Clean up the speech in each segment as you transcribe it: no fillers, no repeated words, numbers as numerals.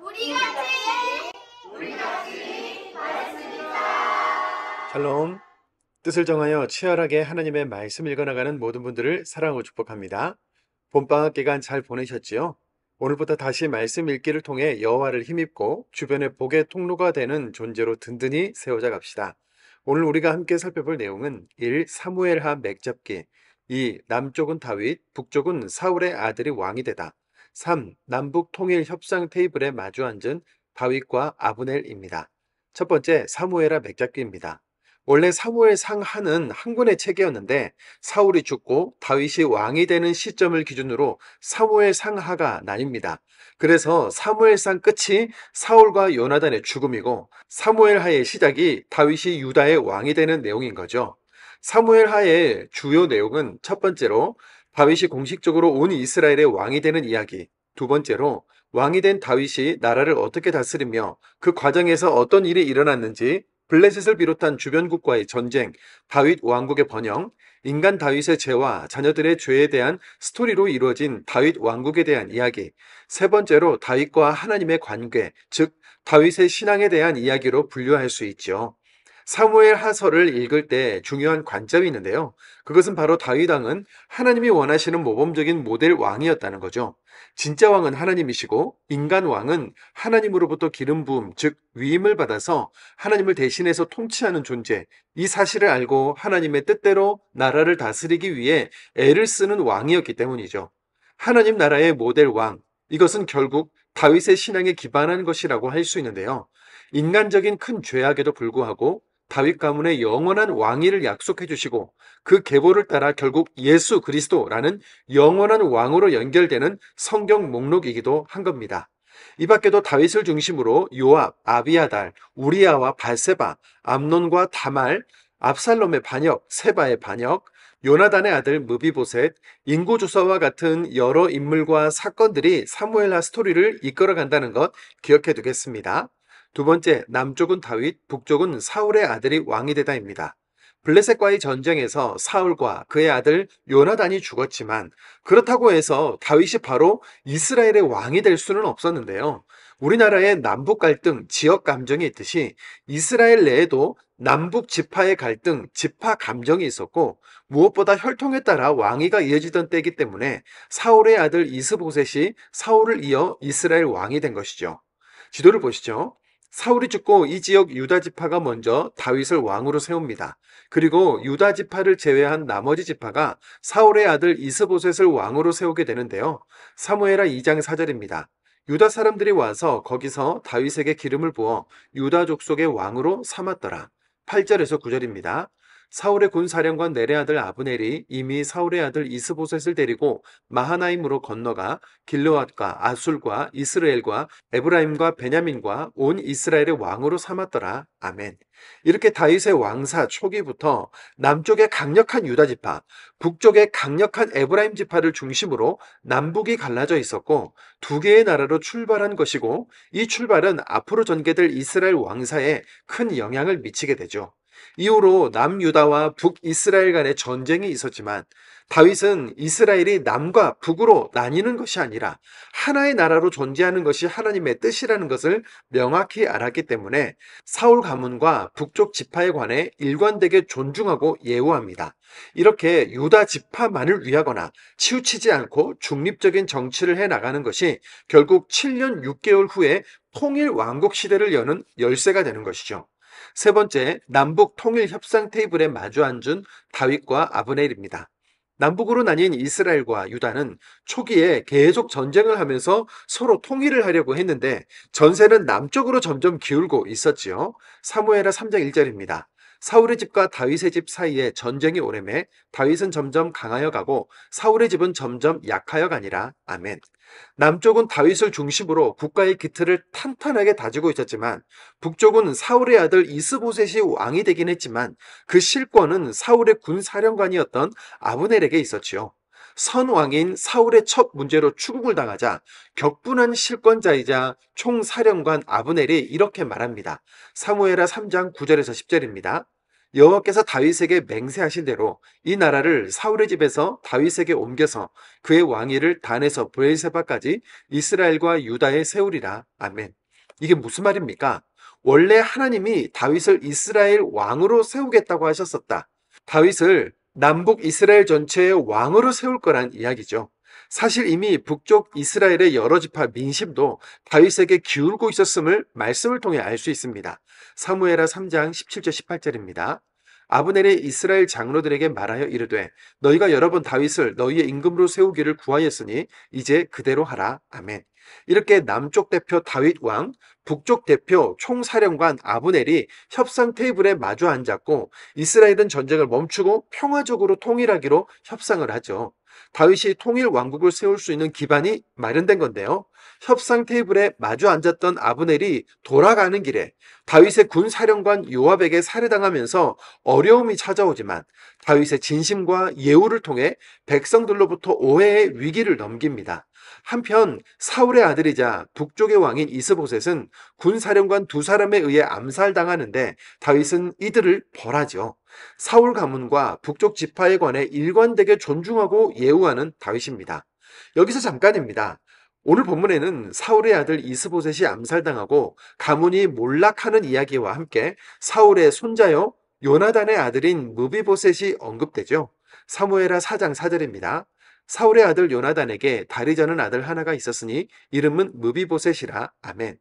우리 같이 말했습니다. 샬롬. 뜻을 정하여 치열하게 하나님의 말씀 읽어나가는 모든 분들을 사랑하고 축복합니다. 봄방학 기간 잘 보내셨지요? 오늘부터 다시 말씀 읽기를 통해 여호와를 힘입고 주변의 복의 통로가 되는 존재로 든든히 세워져 갑시다. 오늘 우리가 함께 살펴볼 내용은 1. 사무엘하 맥잡기, 2. 남쪽은 다윗, 북쪽은 사울의 아들이 왕이 되다, 3. 남북 통일 협상 테이블에 마주 앉은 다윗과 아브넬입니다. 첫 번째, 사무엘하 맥잡기입니다. 원래 사무엘상 하는 한 권의 책이었는데 사울이 죽고 다윗이 왕이 되는 시점을 기준으로 사무엘상하가 나뉩니다. 그래서 사무엘상 끝이 사울과 요나단의 죽음이고 사무엘하의 시작이 다윗이 유다의 왕이 되는 내용인 거죠. 사무엘하의 주요 내용은 첫 번째로 다윗이 공식적으로 온 이스라엘의 왕이 되는 이야기, 두 번째로 왕이 된 다윗이 나라를 어떻게 다스리며 그 과정에서 어떤 일이 일어났는지, 블레셋을 비롯한 주변국과의 전쟁, 다윗 왕국의 번영, 인간 다윗의 죄와 자녀들의 죄에 대한 스토리로 이루어진 다윗 왕국에 대한 이야기, 세 번째로 다윗과 하나님의 관계, 즉 다윗의 신앙에 대한 이야기로 분류할 수 있죠. 사무엘 하서를 읽을 때 중요한 관점이 있는데요. 그것은 바로 다윗 왕은 하나님이 원하시는 모범적인 모델 왕이었다는 거죠. 진짜 왕은 하나님이시고 인간 왕은 하나님으로부터 기름 부음, 즉 위임을 받아서 하나님을 대신해서 통치하는 존재, 이 사실을 알고 하나님의 뜻대로 나라를 다스리기 위해 애를 쓰는 왕이었기 때문이죠. 하나님 나라의 모델 왕, 이것은 결국 다윗의 신앙에 기반한 것이라고 할 수 있는데요. 인간적인 큰 죄악에도 불구하고 다윗 가문의 영원한 왕위를 약속해 주시고 그 계보를 따라 결국 예수 그리스도라는 영원한 왕으로 연결되는 성경 목록이기도 한 겁니다. 이 밖에도 다윗을 중심으로 요압, 아비아달, 우리아와 발세바, 암논과 다말, 압살롬의 반역, 세바의 반역, 요나단의 아들 무비보셋, 인구조사와 같은 여러 인물과 사건들이 사무엘하 스토리를 이끌어간다는 것 기억해 두겠습니다. 두 번째, 남쪽은 다윗, 북쪽은 사울의 아들이 왕이 되다입니다. 블레셋과의 전쟁에서 사울과 그의 아들 요나단이 죽었지만 그렇다고 해서 다윗이 바로 이스라엘의 왕이 될 수는 없었는데요. 우리나라의 남북 갈등, 지역 감정이 있듯이 이스라엘 내에도 남북 지파의 갈등, 지파 감정이 있었고 무엇보다 혈통에 따라 왕위가 이어지던 때이기 때문에 사울의 아들 이스보셋이 사울을 이어 이스라엘 왕이 된 것이죠. 지도를 보시죠. 사울이 죽고 이 지역 유다 지파가 먼저 다윗을 왕으로 세웁니다. 그리고 유다 지파를 제외한 나머지 지파가 사울의 아들 이스보셋을 왕으로 세우게 되는데요. 사무엘하 2장 4절입니다. 유다 사람들이 와서 거기서 다윗에게 기름을 부어 유다 족속의 왕으로 삼았더라. 8절에서 9절입니다. 사울의 군사령관 넬의 아들 아브넬이 이미 사울의 아들 이스보셋을 데리고 마하나임으로 건너가 길르앗과 아술과 이스라엘과 에브라임과 베냐민과 온 이스라엘의 왕으로 삼았더라. 아멘. 이렇게 다윗의 왕사 초기부터 남쪽의 강력한 유다 지파, 북쪽의 강력한 에브라임 지파를 중심으로 남북이 갈라져 있었고 두 개의 나라로 출발한 것이고 이 출발은 앞으로 전개될 이스라엘 왕사에 큰 영향을 미치게 되죠. 이후로 남유다와 북이스라엘 간의 전쟁이 있었지만 다윗은 이스라엘이 남과 북으로 나뉘는 것이 아니라 하나의 나라로 존재하는 것이 하나님의 뜻이라는 것을 명확히 알았기 때문에 사울 가문과 북쪽 지파에 관해 일관되게 존중하고 예우합니다. 이렇게 유다 지파만을 위하거나 치우치지 않고 중립적인 정치를 해나가는 것이 결국 7년 6개월 후에 통일 왕국 시대를 여는 열쇠가 되는 것이죠. 세 번째, 남북 통일 협상 테이블에 마주 앉은 다윗과 아브넬입니다. 남북으로 나뉜 이스라엘과 유다는 초기에 계속 전쟁을 하면서 서로 통일을 하려고 했는데 전세는 남쪽으로 점점 기울고 있었지요. 사무엘하 3장 1절입니다. 사울의 집과 다윗의 집 사이에 전쟁이 오래매 다윗은 점점 강하여 가고 사울의 집은 점점 약하여 가니라. 아멘. 남쪽은 다윗을 중심으로 국가의 기틀을 탄탄하게 다지고 있었지만 북쪽은 사울의 아들 이스보셋이 왕이 되긴 했지만 그 실권은 사울의 군사령관이었던 아브넬에게 있었지요. 선왕인 사울의 첫 문제로 추궁을 당하자 격분한 실권자이자 총사령관 아브넬이 이렇게 말합니다. 사무엘하 3장 9절에서 10절입니다. 여호와께서 다윗에게 맹세하신 대로 이 나라를 사울의 집에서 다윗에게 옮겨서 그의 왕위를 단에서 브엘세바까지 이스라엘과 유다에 세우리라. 아멘. 이게 무슨 말입니까? 원래 하나님이 다윗을 이스라엘 왕으로 세우겠다고 하셨었다. 다윗을 남북 이스라엘 전체의 왕으로 세울 거란 이야기죠. 사실 이미 북쪽 이스라엘의 여러 지파 민심도 다윗에게 기울고 있었음을 말씀을 통해 알 수 있습니다. 사무엘하 3장 17절 18절입니다. 아브넬이 이스라엘 장로들에게 말하여 이르되 너희가 여러 번 다윗을 너희의 임금으로 세우기를 구하였으니 이제 그대로 하라. 아멘. 이렇게 남쪽 대표 다윗 왕, 북쪽 대표 총사령관 아브넬이 협상 테이블에 마주 앉았고 이스라엘은 전쟁을 멈추고 평화적으로 통일하기로 협상을 하죠. 다윗이 통일 왕국을 세울 수 있는 기반이 마련된 건데요. 협상 테이블에 마주 앉았던 아브넬이 돌아가는 길에 다윗의 군 사령관 요압에게 살해당하면서 어려움이 찾아오지만 다윗의 진심과 예우를 통해 백성들로부터 오해의 위기를 넘깁니다. 한편 사울의 아들이자 북쪽의 왕인 이스보셋은 군 사령관 두 사람에 의해 암살당하는데 다윗은 이들을 벌하죠. 사울 가문과 북쪽 지파에 관해 일관되게 존중하고 예우하는 다윗입니다. 여기서 잠깐입니다. 오늘 본문에는 사울의 아들 이스보셋이 암살당하고 가문이 몰락하는 이야기와 함께 사울의 손자요 요나단의 아들인 무비보셋이 언급되죠. 사무엘하 4장 4절입니다. 사울의 아들 요나단에게 다리 저는 아들 하나가 있었으니 이름은 무비보셋이라. 아멘.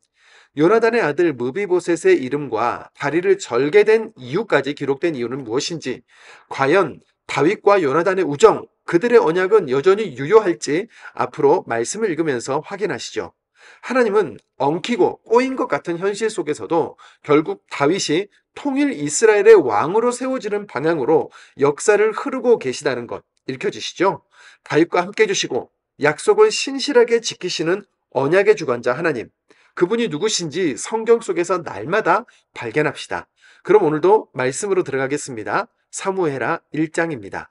요나단의 아들 무비보셋의 이름과 다리를 절게 된 이유까지 기록된 이유는 무엇인지, 과연 다윗과 요나단의 우정, 그들의 언약은 여전히 유효할지 앞으로 말씀을 읽으면서 확인하시죠. 하나님은 엉키고 꼬인 것 같은 현실 속에서도 결국 다윗이 통일 이스라엘의 왕으로 세워지는 방향으로 역사를 흐르고 계시다는 것 읽혀지시죠? 다윗과 함께 해주시고 약속을 신실하게 지키시는 언약의 주관자 하나님, 그분이 누구신지 성경 속에서 날마다 발견합시다. 그럼 오늘도 말씀으로 들어가겠습니다. 사무엘하 1장입니다.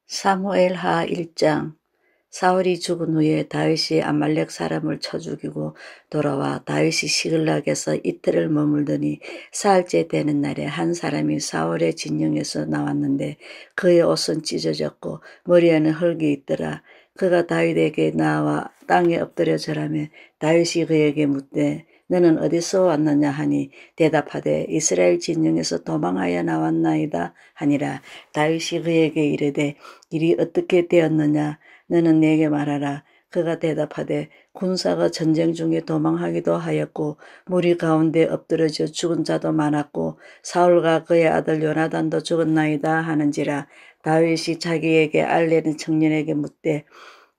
사무엘하 1장. 사울이 죽은 후에 다윗이 아말렉 사람을 쳐 죽이고 돌아와 다윗이 시글락에서 이틀을 머물더니 사흘째 되는 날에 한 사람이 사울의 진영에서 나왔는데 그의 옷은 찢어졌고 머리에는 흙이 있더라. 그가 다윗에게 나와 땅에 엎드려 절하며 다윗이 그에게 묻되 너는 어디서 왔느냐 하니 대답하되 이스라엘 진영에서 도망하여 나왔나이다 하니라. 다윗이 그에게 이르되 일이 어떻게 되었느냐 너는 내게 말하라. 그가 대답하되 군사가 전쟁 중에 도망하기도 하였고 무리 가운데 엎드러져 죽은 자도 많았고 사울과 그의 아들 요나단도 죽었나이다 하는지라. 다윗이 자기에게 알려는 청년에게 묻되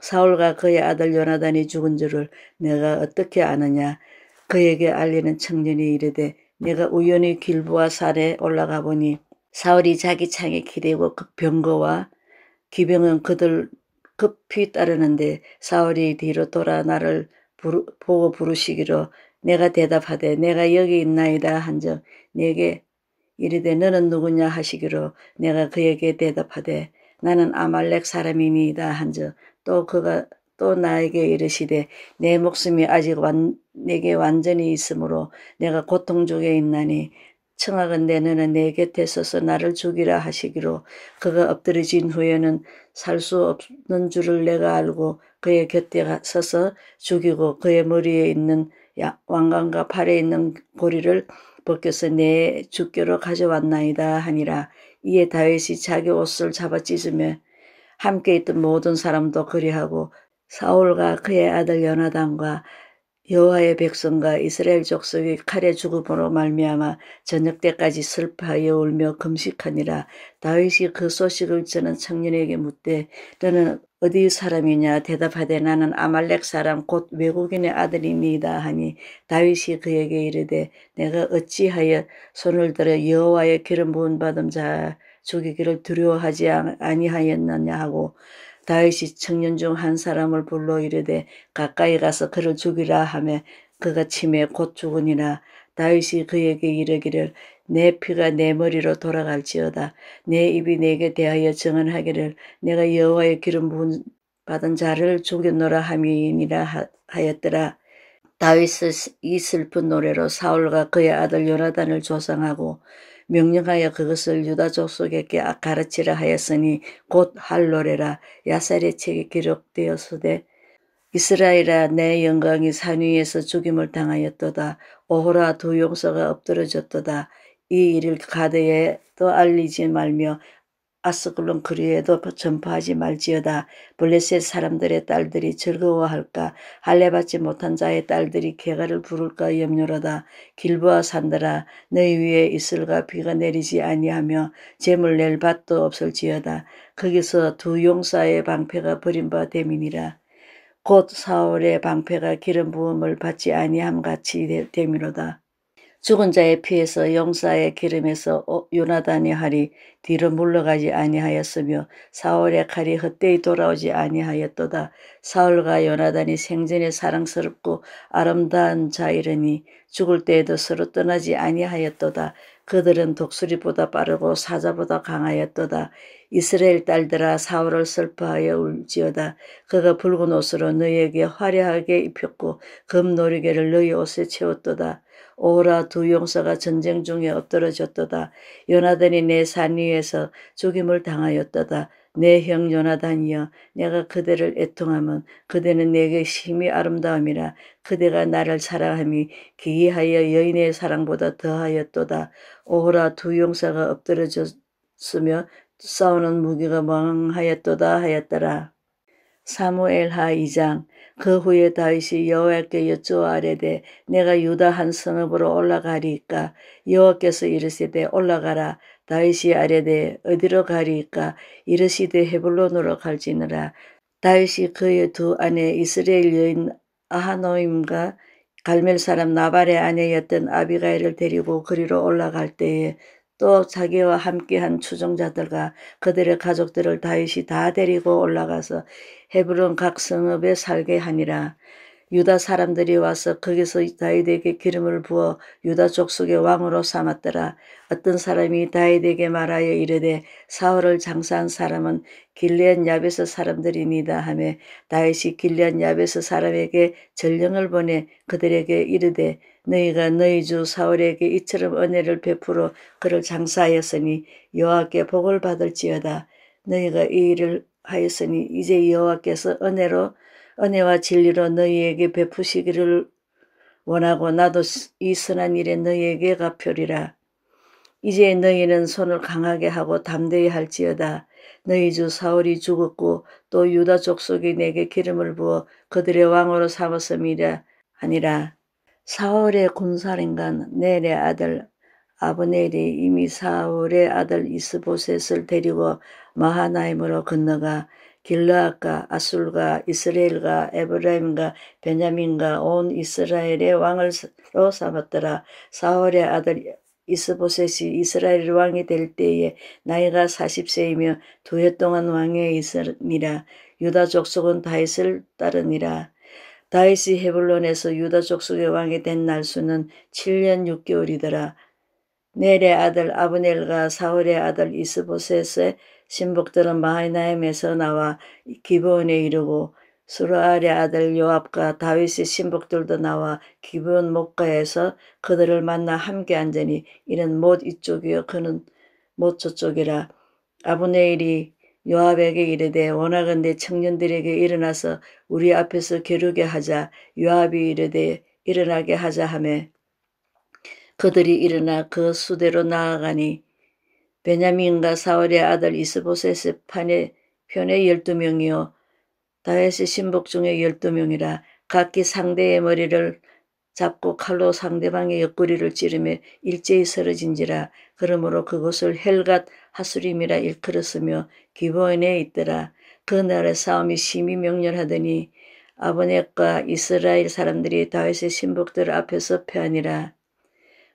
사울과 그의 아들 요나단이 죽은 줄을 내가 어떻게 아느냐. 그에게 알리는 청년이 이르되 내가 우연히 길보아 산에 올라가 보니 사울이 자기 창에 기대고 그 병거와 기병은 그들 급히 따르는데 사울이 뒤로 돌아 나를 보고 부르시기로 내가 대답하되 내가 여기 있나이다 한즉 내게 이르되 너는 누구냐 하시기로 내가 그에게 대답하되 나는 아말렉 사람이니이다 한즉 또 그가 또 나에게 이르시되 내 목숨이 아직 내게 완전히 있으므로 내가 고통 중에 있나니 청하건대 너는 내 곁에 서서 나를 죽이라 하시기로 그가 엎드러진 후에는 살 수 없는 줄을 내가 알고 그의 곁에 서서 죽이고 그의 머리에 있는 왕관과 팔에 있는 고리를 벗겨서 내 주께로 가져왔나이다 하니라. 이에 다윗이 자기 옷을 잡아 찢으며 함께 있던 모든 사람도 그리하고 사울과 그의 아들 요나단과 여호와의 백성과 이스라엘 족속이 칼에 죽음으로 말미암아 저녁 때까지 슬퍼하여 울며 금식하니라. 다윗이 그 소식을 전한 청년에게 묻되 너는 어디 사람이냐 대답하되 나는 아말렉 사람 곧 외국인의 아들이니이다 하니 다윗이 그에게 이르되 내가 어찌하여 손을 들어 여호와의 기름 부음 받은 자 죽이기를 두려워하지 아니하였느냐 하고 다윗이 청년 중 한 사람을 불러 이르되 가까이 가서 그를 죽이라 하며 그가 침에 곧 죽으니라. 다윗이 그에게 이르기를 내 피가 내 머리로 돌아갈지어다. 내 입이 내게 대하여 증언하기를 내가 여호와의 기름 부음 받은 자를 죽였노라 함이니라 하였더라. 다윗은 이 슬픈 노래로 사울과 그의 아들 요나단을 조상하고 명령하여 그것을 유다 족속에게 가르치라 하였으니 곧 할 노래라. 야살의 책에 기록되었으되 이스라엘아 내 영광이 산 위에서 죽임을 당하였도다. 오호라 두 용사가 엎드러졌도다. 이 일을 가드에도 알리지 말며 아스글론 거리에도 전파하지 말지어다. 블레셋 사람들의 딸들이 즐거워할까? 할례받지 못한 자의 딸들이 개가를 부를까 염려로다. 길보아 산들아 너희 위에 이슬과 비가 내리지 아니하며 재물 낼 밭도 없을지어다. 거기서 두 용사의 방패가 버린 바 됨이니라. 곧 사울의 방패가 기름 부음을 받지 아니함 같이 됨이로다. 죽은 자의 피에서 용사의 기름에서 요나단의 활이 뒤로 물러가지 아니하였으며 사울의 칼이 헛되이 돌아오지 아니하였도다. 사울과 요나단이 생전에 사랑스럽고 아름다운 자이러니 죽을 때에도 서로 떠나지 아니하였도다. 그들은 독수리보다 빠르고 사자보다 강하였도다. 이스라엘 딸들아 사울을 슬퍼하여 울지어다. 그가 붉은 옷으로 너희에게 화려하게 입혔고 금노리개를 너희 옷에 채웠도다. 오라 두 용사가 전쟁 중에 엎드러졌도다. 요나단이 내 산 위에서 죽임을 당하였도다. 내 형 요나단이여 내가 그대를 애통하면 그대는 내게 심히 아름다움이라. 그대가 나를 사랑함이 기이하여 여인의 사랑보다 더하였도다. 오라 두 용사가 엎드러졌으며 싸우는 무기가 망하였도다 하였더라. 사무엘하 2장. 그 후에 다윗이 여호와께 여쭈어 아뢰되 내가 유다 한 성읍으로 올라가리이까? 여호와께서 이르시되 올라가라. 다윗이 아뢰되 어디로 가리이까? 이르시되 헤블론으로 갈지니라. 다윗이 그의 두 아내 이스라엘 여인 아하노임과 갈멜 사람 나발의 아내였던 아비가일을 데리고 그리로 올라갈 때에 또 자기와 함께한 추종자들과 그들의 가족들을 다윗이 다 데리고 올라가서 헤브론 각 성읍에 살게 하니라. 유다 사람들이 와서 거기서 다윗에게 기름을 부어 유다 족속의 왕으로 삼았더라. 어떤 사람이 다윗에게 말하여 이르되 사울을 장사한 사람은 길르앗 야베스 사람들이니다 하며 다윗이 길르앗 야베스 사람에게 전령을 보내 그들에게 이르되 너희가 너희 주 사울에게 이처럼 은혜를 베풀어 그를 장사하였으니 여호와께 복을 받을지어다. 너희가 이 일을 하였으니 이제 여호와께서 은혜와 진리로 너희에게 베푸시기를 원하고 나도 이 선한 일에 너희에게 갚으리라. 이제 너희는 손을 강하게 하고 담대히 할지어다. 너희 주 사울이 죽었고 또 유다 족속이 내게 기름을 부어 그들의 왕으로 삼았음이라 하니라. 사울의 군사령관 넬의 아들 아브넬이 이미 사울의 아들 이스보셋을 데리고 마하나임으로 건너가 길르앗과 아술과 이스라엘과 에브라임과 베냐민과 온 이스라엘의 왕으로 삼았더라. 사울의 아들 이스보셋이 이스라엘 왕이 될 때에 나이가 40세이며 2해 동안 왕위에 있으니라. 유다 족속은 다윗을 따르니라. 다윗이 헤블론에서 유다 족속의 왕이 된 날수는 7년 6개월이더라. 넬의 아들 아브넬과 사울의 아들 이스보셋의 신복들은 마하나임에서 나와 기브온에 이르고 수르알의 아들 요압과 다윗의 신복들도 나와 기브온 목가에서 그들을 만나 함께 앉으니 이는 못 이쪽이요 그는 못 저쪽이라. 아브넬이 요압에게 이르되 원하건대 청년들에게 일어나서 우리 앞에서 겨루게 하자. 요압이 이르되 일어나게 하자 하며 그들이 일어나 그 수대로 나아가니 베냐민과 사울의 아들 이스보셋의 편에 12명이요 다윗의 신복 중에 12명이라. 각기 상대의 머리를 잡고 칼로 상대방의 옆구리를 찌르며 일제히 쓰러진지라. 그러므로 그곳을 헬갓 하수림이라 일컬었으며 기브온에 있더라. 그날의 싸움이 심히 맹렬하더니 아브넬과 이스라엘 사람들이 다윗의 신복들 앞에서 패하니라.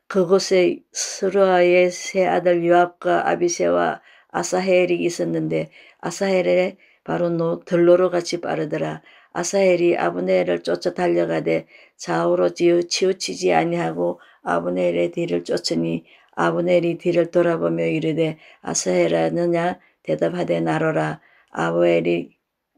그곳에 스루아의 세 아들 요압과 아비새와 아사헬이 있었는데 아사헬의 바로 들로로 같이 빠르더라. 아사헬이 아브넬을 쫓아 달려가되 좌우로 치우치지 아니하고 아브넬의 뒤를 쫓으니 아브넬이 뒤를 돌아보며 이르되 아사헬아 너냐 대답하되 나로라.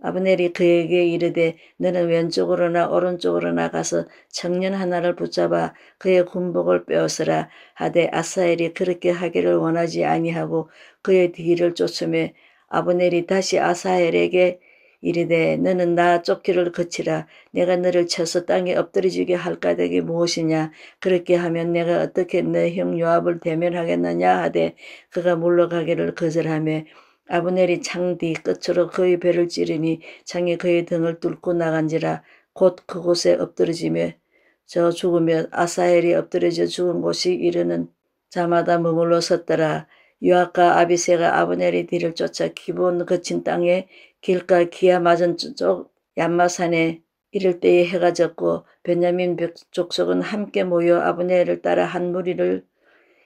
아브넬이 그에게 이르되 너는 왼쪽으로나 오른쪽으로나 가서 청년 하나를 붙잡아 그의 군복을 빼앗으라 하되 아사헬이 그렇게 하기를 원하지 아니하고 그의 뒤를 쫓으며 아브넬이 다시 아사헬에게 이르되 너는 나 쫓기를 그치라. 내가 너를 쳐서 땅에 엎드려지게 할 까닭이 무엇이냐. 그렇게 하면 내가 어떻게 내 형 요압을 대면하겠느냐 하되 그가 물러가기를 거절하며 아브넬이 창 뒤 끝으로 그의 배를 찌르니 창이 그의 등을 뚫고 나간지라. 곧 그곳에 엎드러지며 저 죽으며 아사헬이 엎드려져 죽은 곳이 이르는 자마다 머물러 섰더라. 요압과 아비새가 아브넬의 뒤를 쫓아 기본 거친 땅에 길가 기아 맞은 쪽 얀마산에 이를 때에 해가 졌고 베냐민 족속은 함께 모여 아브넬을 따라 한 무리를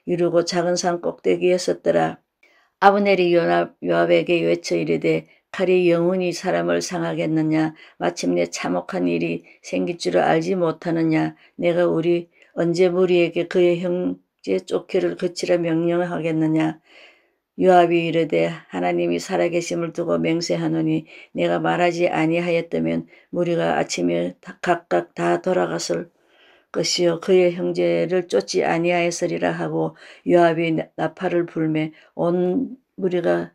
이루고 작은 산 꼭대기에 섰더라. 아브넬이 요압에게 외쳐 이르되 칼이 영원히 사람을 상하겠느냐. 마침내 참혹한 일이 생길 줄을 알지 못하느냐. 내가 언제 무리에게 그의 형제 쫓기를 그치라 명령하겠느냐. 요압이 이르되 하나님이 살아계심을 두고 맹세하노니 내가 말하지 아니하였다면 무리가 아침에 각각 다 돌아갔을 것이요 그의 형제를 쫓지 아니하였으리라 하고 요압이 나팔을 불매 온 무리가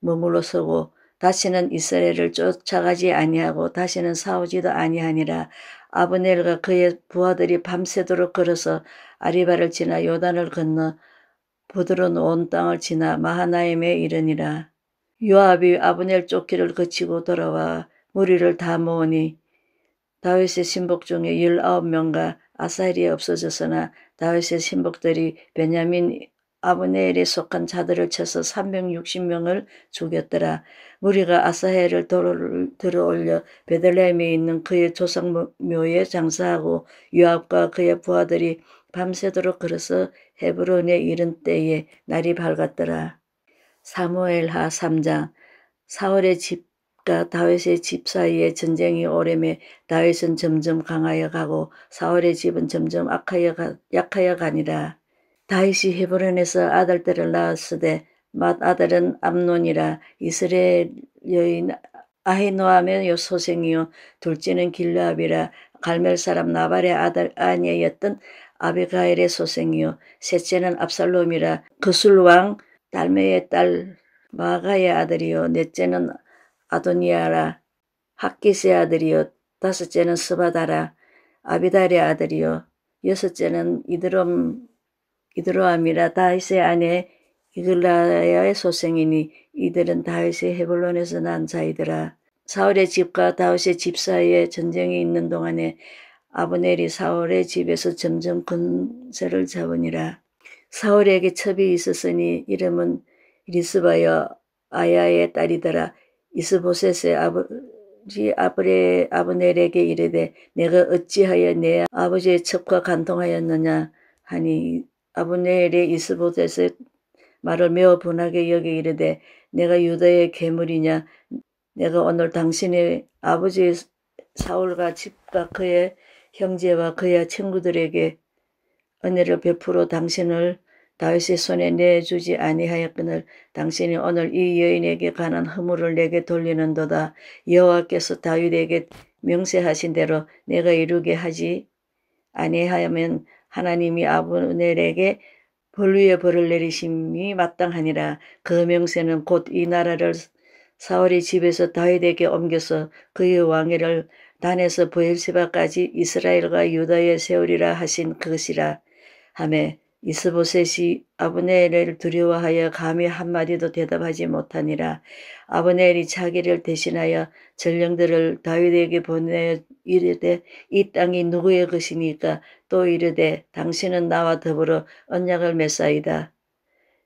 머물러 서고 다시는 이스라엘을 쫓아가지 아니하고 다시는 싸우지도 아니하니라. 아브넬과 그의 부하들이 밤새도록 걸어서 아리바를 지나 요단을 건너 부드러운 온 땅을 지나 마하나임에 이르니라. 요압이 아브넬 쫓기를 거치고 돌아와 무리를 다 모으니 다윗의 신복 중에 19명과 아사헬이 없어졌으나 다윗의 신복들이 베냐민 아브넬에 속한 자들을 쳐서 360명을 죽였더라. 무리가 아사헬을 들어올려 베들레헴에 있는 그의 조상묘에 장사하고 요압과 그의 부하들이 밤새도록 걸어서 헤브론에 이른 때에 날이 밝았더라. 사무엘하 3장. 사울의 집과 다윗의 집 사이에 전쟁이 오래매 다윗은 점점 강하여 가고 사울의 집은 점점 약하여 가니라. 다윗이 헤브론에서 아들들을 낳았으되 맏아들은 암논이라. 이스라엘 여인 아히노암의 소생이요 둘째는 길르압이라. 갈멜 사람 나발의 아들 아니였던 아비가일의 소생이요 셋째는 압살롬이라. 그술왕 달메의 딸 마가의 아들이요 넷째는 아도니아라. 학기스의 아들이요 다섯째는 스바다라. 아비달의 아들이요 여섯째는 이드로암이라. 다윗의 아내 이글라야의 소생이니 이들은 다윗의 헤블론에서 난 자이더라. 사울의 집과 다윗의 집 사이에 전쟁이 있는 동안에 아브넬이 사울의 집에서 점점 권세를 잡으니라. 사울에게 첩이 있었으니 이름은 리스바여 아야의 딸이더라. 이스보셋의 아버지 아브넬에게 이르되 내가 어찌하여 내 아버지의 첩과 간통하였느냐 하니 아브넬의 이스보셋의 말을 매우 분하게 여기 이르되 내가 유다의 괴물이냐. 내가 오늘 당신의 아버지 사울과 집과 그의 형제와 그의 친구들에게 은혜를 베풀어 당신을 다윗의 손에 내주지 아니하였거늘 당신이 오늘 이 여인에게 관한 허물을 내게 돌리는도다. 여호와께서 다윗에게 명세하신 대로 내가 이루게 하지 아니하면 하나님이 아브넬에게 벌 위에 벌을 내리심이 마땅하니라. 그 명세는 곧 이 나라를 사울의 집에서 다윗에게 옮겨서 그의 왕위를 단에서 브엘세바까지 이스라엘과 유다에 세우리라 하신 그것이라 하매 이스보셋이 아브넬을 두려워하여 감히 한마디도 대답하지 못하니라. 아브넬이 자기를 대신하여 전령들을 다윗에게 보내어 이르되 이 땅이 누구의 것이니까. 또 이르되 당신은 나와 더불어 언약을 맺사이다.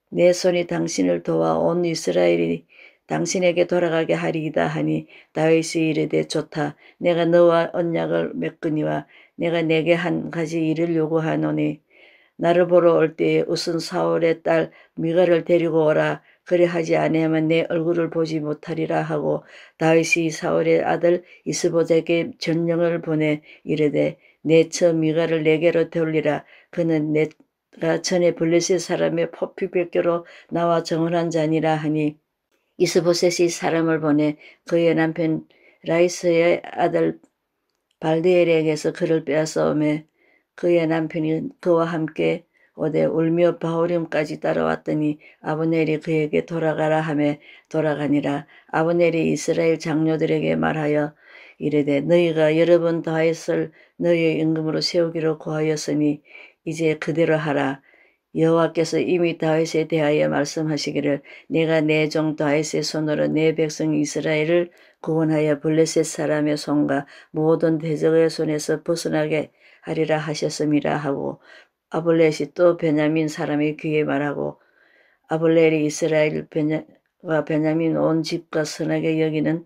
내 손이 당신을 도와 온 이스라엘이 당신에게 돌아가게 하리이다 하니 다윗이 이르되 좋다. 내가 너와 언약을 맺거니와 내가 내게 한 가지 일을 요구하노니 나를 보러 올 때에 우선 사울의 딸 미가를 데리고 오라. 그래 하지 아니하면 내 얼굴을 보지 못하리라 하고 다윗이 사울의 아들 이스보셋에게 전령을 보내 이르되 내 처 미가를 내게로 돌리라. 그는 내가 전에 블레셋 사람의 포피백교로 나와 정언한 자니라 하니 이스보셋이 사람을 보내 그의 남편 라이스의 아들 발디엘에게서 그를 빼앗아오매 그의 남편이 그와 함께 오되 울며 바후림까지 따라왔더니 아브넬이 그에게 돌아가라 하매 돌아가니라. 아브넬이 이스라엘 장로들에게 말하여 이르되 너희가 여러 번 다윗을 너희의 임금으로 세우기로 고하였으니 이제 그대로 하라. 여호와께서 이미 다윗에 대하여 말씀하시기를 내가 내 종 다윗의 손으로 내 백성 이스라엘을 구원하여 블레셋 사람의 손과 모든 대적의 손에서 벗어나게 하리라 하셨음이라 하고 아블렛이 또 베냐민 사람의 귀에 말하고 아블렐이 이스라엘 와 베냐민 온 집과 선하게 여기는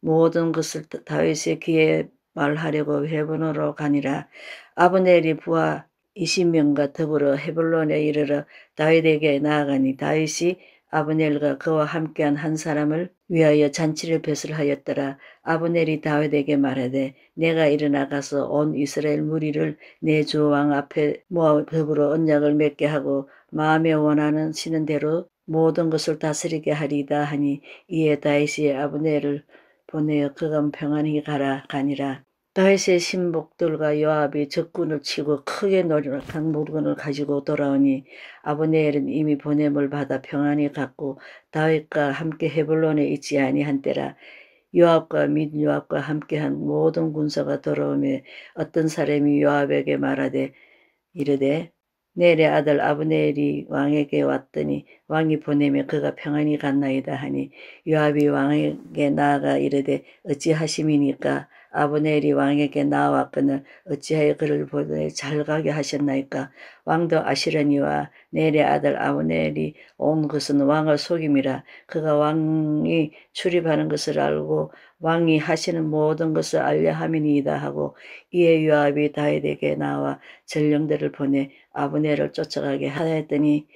모든 것을 다윗의 귀에 말하려고 헤브론으로 가니라. 아브넬이 부하 20명과 더불어 헤블론에 이르러 다윗에게 나아가니 다윗이 아브넬과 그와 함께한 한 사람을 위하여 잔치를 배설하였더라. 아브넬이 다윗에게 말하되 내가 일어나가서 온 이스라엘 무리를 내 주 왕 앞에 모아 더불어 언약을 맺게 하고 마음에 원하는 시는 대로 모든 것을 다스리게 하리이다 하니 이에 다윗이 아브넬을 보내어 그가 평안히 가니라. 다윗의 신복들과 요압이 적군을 치고 크게 노력한 물건을 가지고 돌아오니 아브넬은 이미 보냄을 받아 평안히 갔고 다윗과 함께 헤블론에 있지 아니한 때라. 요압과 및 요압과 함께한 모든 군사가 돌아오며 어떤 사람이 요압에게 말하되 이르되 넬의 아들 아브넬이 왕에게 왔더니 왕이 보내며 그가 평안히 갔나이다 하니 요압이 왕에게 나아가 이르되 어찌하심이니까 아브넬이 왕에게 나아왔거늘 어찌하여 그를 보내 잘 가게 하셨나이까. 왕도 아시려니와 넬의 아들 아브넬이 온 것은 왕을 속임이라. 그가 왕이 출입하는 것을 알고 왕이 하시는 모든 것을 알려 함이니이다 하고 이에 요압이 다윗에게 나와 전령들을 보내 아브넬을 쫓아가게 하였더니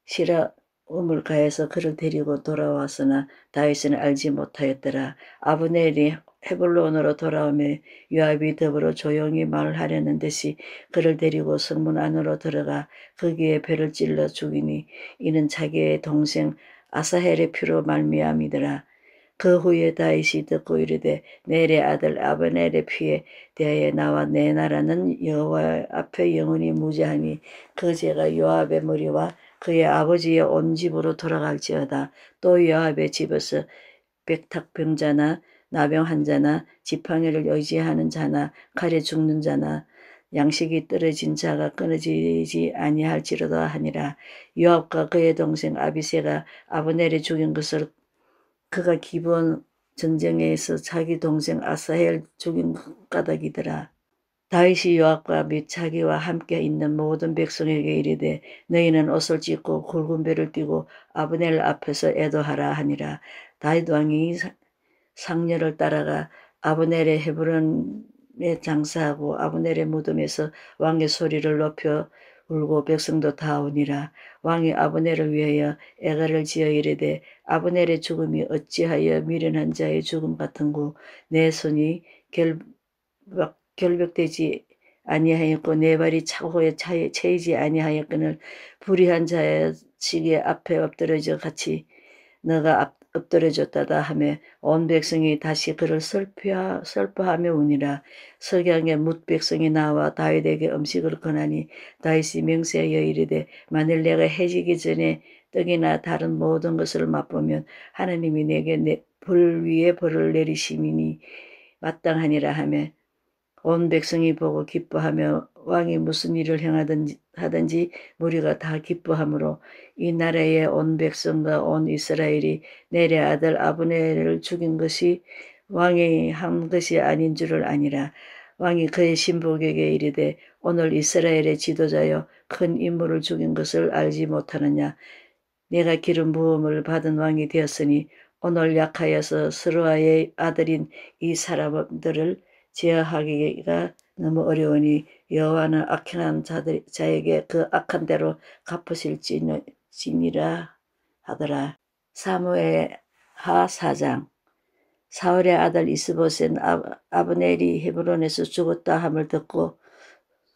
실험을 가해서 그를 데리고 돌아왔으나 다윗은 알지 못하였더라. 아브넬이 헤블론으로 돌아오며 요압이 더불어 조용히 말하려는 듯이 그를 데리고 성문 안으로 들어가 거기에 배를 찔러 죽이니 이는 자기의 동생 아사헬의 피로 말미암이더라. 그 후에 다윗이 듣고 이르되 넬의 아들 아브넬의 피에 대하여 나와 내 나라는 여호와 앞에 영원히 무죄하니 그 죄가 요압의 머리와 그의 아버지의 온 집으로 돌아갈지어다. 또 요압의 집에서 백탁병자나 나병 환자나 지팡이를 의지하는 자나 칼에 죽는 자나 양식이 떨어진 자가 끊어지지 아니할지로다 하니라. 요압과 그의 동생 아비새가 아브넬이 죽인 것을 그가 기브온 전쟁에서 자기 동생 아사헬 죽인 까닭이더라. 다윗이 요압과 및 자기와 함께 있는 모든 백성에게 이르되 너희는 옷을 찢고 굵은 배를 띠고 아브넬 앞에서 애도하라 하니라. 다윗 왕이 상녀를 따라가 아브넬의 헤브론에 장사하고 아브넬의 무덤에서 왕의 소리를 높여 울고 백성도 다 오니라. 왕이 아브넬을 위하여 애가를 지어 이르되 아브넬의 죽음이 어찌하여 미련한 자의 죽음 같은고 내 손이 결벽되지 아니하였고 내 발이 차고에 채이지 아니하였거늘 불의한 자의 시계 앞에 엎드러져 같이 너가 엎드려졌다다 하며 온 백성이 다시 그를 슬퍼하며 우니라. 석양에 뭇 백성이 나와 다윗에게 음식을 권하니 다윗이 명세하여 이르되 만일 내가 해지기 전에 떡이나 다른 모든 것을 맛보면 하나님이 내게 벌 위에 벌을 내리심이니 마땅하니라 하며 온 백성이 보고 기뻐하며 왕이 무슨 일을 하든지 무리가 다 기뻐하므로 이 나라의 온 백성과 온 이스라엘이 넬의 아들 아브넬을 죽인 것이 왕이 한 것이 아닌 줄을 아니라. 왕이 그의 신복에게 이르되 오늘 이스라엘의 지도자여 큰 인물을 죽인 것을 알지 못하느냐. 내가 기름 부음을 받은 왕이 되었으니 오늘 약하여서 스루아의 아들인 이 사람들을 제어하기가 너무 어려우니 여호와는 악행한 자에게 그 악한 대로 갚으실지니라 하더라. 사무엘하 4장. 사울의 아들 이스보셋 아브넬이 헤브론에서 죽었다 함을 듣고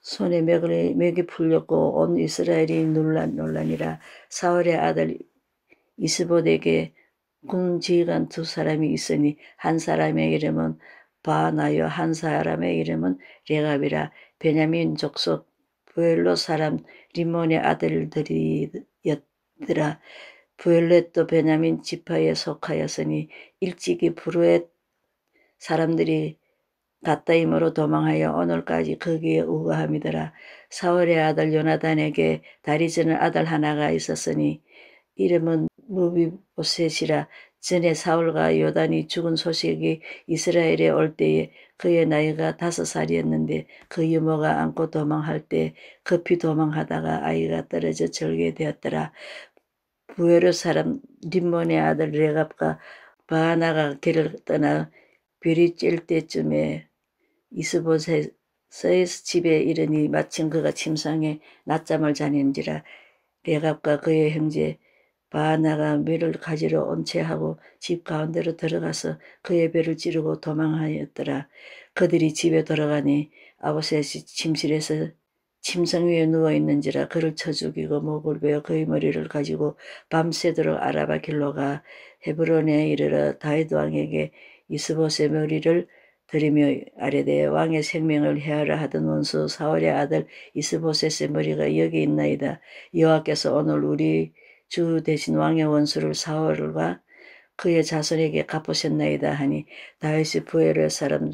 손에 맥이 풀렸고 온 이스라엘이 논란이라. 사울의 아들 이스봇에게 군 지휘관 두 사람이 있으니 한 사람의 이름은 바나요 한 사람의 이름은 레갑이라. 베냐민 족속 부엘롯 사람 림몬의 아들들이었더라. 부엘롯도 베냐민 지파에 속하였으니 일찍이 브루엣 사람들이 갓다임으로 도망하여 오늘까지 거기에 우거함이더라. 사울의 아들 요나단에게 다리 저는 아들 하나가 있었으니 이름은 무비보셋이라. 전에 사울과 요단이 죽은 소식이 이스라엘에 올 때에 그의 나이가 5살이었는데 그 유모가 안고 도망할 때 급히 도망하다가 아이가 떨어져 절게 되었더라. 부에르 사람 림몬의 아들 레갑과 바하나가 길을 떠나 별이 찔 때쯤에 이스보셋의 집에 이르니 마침 그가 침상에 낮잠을 자는지라. 레갑과 그의 형제 바하나가 묘를 가지러 온 채 하고 집 가운데로 들어가서 그의 배를 찌르고 도망하였더라. 그들이 집에 들어가니 아보셋이 침실에서 침상 위에 누워있는지라. 그를 쳐 죽이고 목을 베어 그의 머리를 가지고 밤새도록 아라바 길로 가 헤브론에 이르러 다윗 왕에게 이스보셋의 머리를 드리며 아뢰되 왕의 생명을 헤아려 하던 원수 사울의 아들 이스보셋의 머리가 여기 있나이다. 여호와께서 오늘 우리 주 대신 왕의 원수를 사울과 그의 자손에게 갚으셨나이다 하니 다윗이 부엘의 사람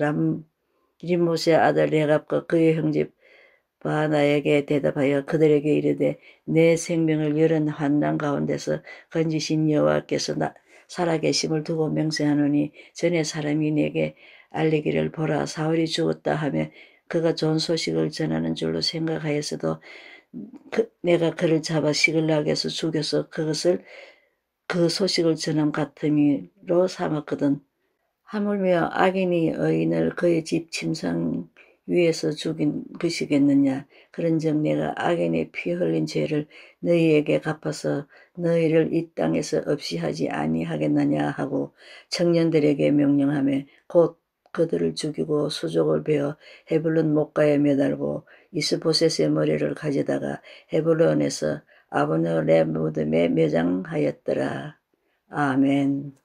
림못의 아들 레갑과 그의 형제 바나에게 대답하여 그들에게 이르되 내 생명을 여러 환난 가운데서 건지신 여호와께서 살아계심을 두고 맹세하노니 전에 사람이 내게 알리기를 보라 사울이 죽었다 하며 그가 좋은 소식을 전하는 줄로 생각하였어도 내가 그를 잡아 시글락에서 죽여서 그 소식을 전함 같음이로 삼았거든. 하물며 악인이 의인을 그의 집 침상 위에서 죽인 것이겠느냐. 그런즉 내가 악인의 피 흘린 죄를 너희에게 갚아서 너희를 이 땅에서 없이 하지 아니하겠느냐 하고 청년들에게 명령하며 곧 그들을 죽이고 수족을 베어 헤블론 목가에 매달고 이스보셋의 머리를 가져다가 헤블론에서 아브넬의 무덤에 매장하였더라. 아멘.